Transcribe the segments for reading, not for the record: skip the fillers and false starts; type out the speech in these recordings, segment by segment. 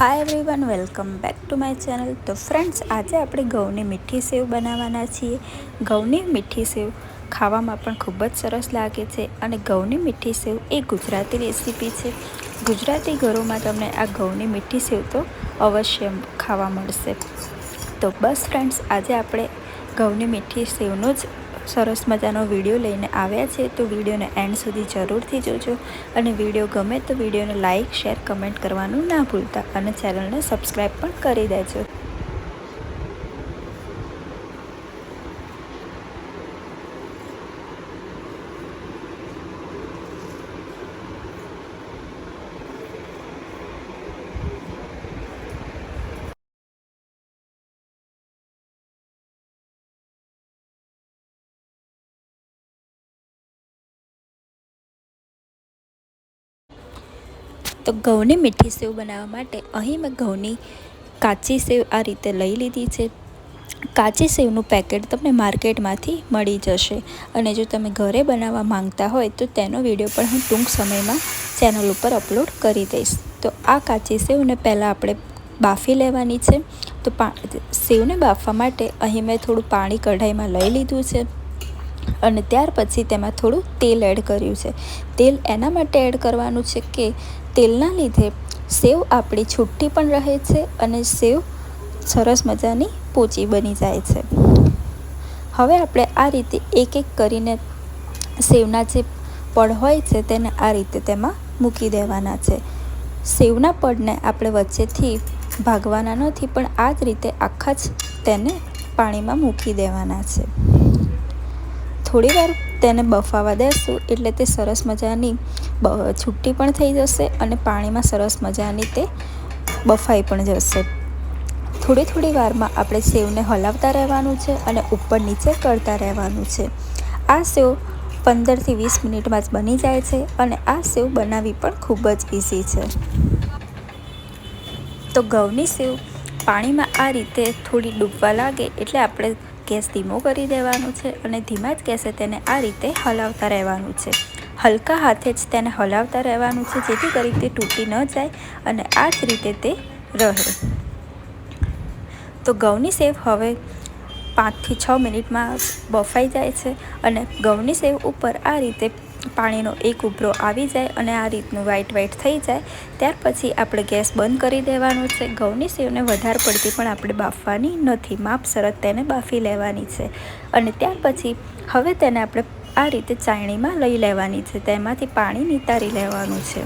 Hi everyone, welcome back to my channel. તો friends, આજે આપણે ઘઉંની મીઠી સેવ બનાવવાના છીએ। ઘઉંની મીઠી સેવ ખાવામાં પણ ખૂબ જ સરસ લાગે છે અને ઘઉંની મીઠી સેવ એ ગુજરાતી રેસીપી છે। ગુજરાતી ઘરોમાં તમને આ ઘઉંની મીઠી સેવ તો અવશ્ય ખાવા મળશે। તો બસ ફ્રેન્ડ્સ, આજે આપણે ઘઉંની મીઠી સેવનો જ સરસ મજાનો વિડીયો લઈને આવ્યા છે। તો વિડીયોને એન્ડ સુધી જરૂરથી જોજો અને વિડીયો ગમે તો વિડીયોને લાઇક, શેર, કમેન્ટ કરવાનું ના ભૂલતા અને ચેનલને સબસ્ક્રાઈબ પણ કરી દેજો। તો ઘઉંની મીઠી સેવ બનાવવા માટે અહીં મેં ઘઉંની કાચી સેવ આ રીતે લઈ લીધી છે। કાચી સેવનું પેકેટ તમને માર્કેટમાંથી મળી જશે અને જો તમે ઘરે બનાવવા માંગતા હોય તો તેનો વિડીયો પણ હું ટૂંક સમયમાં ચેનલ ઉપર અપલોડ કરી દઈશ। તો આ કાચી સેવને પહેલાં આપણે બાફી લેવાની છે। તો સેવને બાફવા માટે અહીં મેં થોડું પાણી કઢાઈમાં લઈ લીધું છે અને ત્યાર પછી તેમાં થોડું તેલ એડ કર્યું છે। તેલ એના માટે એડ કરવાનું છે કે તેલના લીધે સેવ આપણી છૂટી પણ રહે છે અને સેવ સરસ મજાની પોચી બની જાય છે। હવે આપણે આ રીતે એક એક કરીને સેવના જે પડ હોય છે તેને આ રીતે તેમાં મૂકી દેવાના છે। સેવના પડને આપણે વચ્ચેથી ભાગવાના નથી, પણ આ જ રીતે આખા જ તેને પાણીમાં મૂકી દેવાના છે। થોડી વાર તેને બફાવા દેશું એટલે તે સરસ મજાની છૂટી પણ થઈ જશે અને પાણીમાં સરસ મજાની તે બફાઈ પણ જશે। થોડી વારમાં આપણે સેવને હલાવતા રહેવાનું છે અને ઉપર નીચે કરતા રહેવાનું છે। આ સેવ 15થી 20 મિનિટમાં જ બની જાય છે અને આ સેવ બનાવવી પણ ખૂબ જ ઇઝી છે। તો ઘઉંની સેવ પાણીમાં આ રીતે થોડી ડૂબવા લાગે એટલે આપણે ગેસ ધીમો કરી દેવાનું છે અને ધીમા જ ગેસે તેને આ રીતે હલાવતા રહેવાનું છે। હલકા હાથે જ તેને હલાવતા રહેવાનું છે જેથી કરી તે તૂટી ન જાય અને આ જ રીતે તે રહે। તો ઘઉંની સેવ હવે 5થી 6 મિનિટમાં બફાઈ જાય છે અને ઘઉંની સેવ ઉપર આ રીતે પાણીનો એક ઉભરો આવી જાય અને આ રીતનું વ્હાઈટ થઈ જાય ત્યાર પછી આપણે ગેસ બંધ કરી દેવાનો છે। ઘઉંની સેવને વધારે પડતી પણ આપણે બાફવાની નથી, માપસર તેને બાફી લેવાની છે અને ત્યાર પછી હવે તેને આપણે આ રીતે ચાળણીમાં લઈ લેવાની છે, તેમાંથી પાણી નિતારી લેવાનું છે।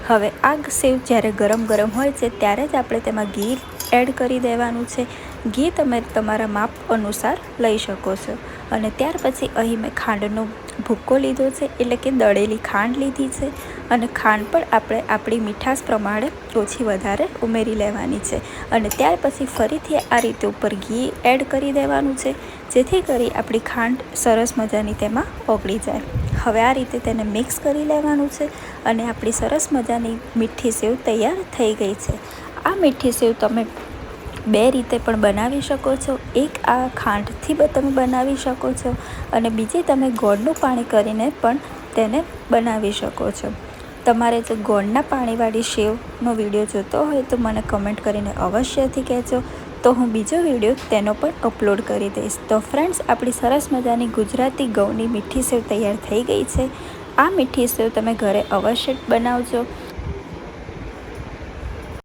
હવે આ સેવ જ્યારે ગરમ હોય છે ત્યારે જ આપણે તેમાં ઘી એડ કરી દેવાનું છે। ઘી તમે તમારા માપ અનુસાર લઈ શકો છો અને ત્યાર પછી અહીં મેં ખાંડનો ભૂક્કો લીધો છે, એટલે કે દળેલી ખાંડ લીધી છે અને ખાંડ પણ આપણે આપણી મીઠાશ પ્રમાણે ઓછી વધારે ઉમેરી લેવાની છે અને ત્યાર પછી ફરીથી આ રીતે ઉપર ઘી એડ કરી દેવાનું છે જેથી કરી આપણી ખાંડ સરસ મજાની તેમાં ઓગળી જાય। હવે આ રીતે તેને મિક્સ કરી લેવાનું છે અને આપણી સરસ મજાની મીઠી સેવ તૈયાર થઈ ગઈ છે। આ મીઠી સેવ તમે બે રીતે પણ બનાવી શકો છો। એક આ ખાંડથી તમે બનાવી શકો છો અને બીજી તમે ગોળનું પાણી કરીને પણ તેને બનાવી શકો છો। તમારે જો ગોળના પાણીવાળી સેવનો વિડીયો જોતો હોય તો મને કમેન્ટ કરીને અવશ્યથી કહેજો, તો હું બીજો વિડીયો તેનો પણ અપલોડ કરી દઈશ। તો ફ્રેન્ડ્સ, આપણી સરસ મજાની ગુજરાતી ઘઉંની મીઠી સેવ તૈયાર થઈ ગઈ છે। આ મીઠી સેવ તમે ઘરે અવશ્ય બનાવજો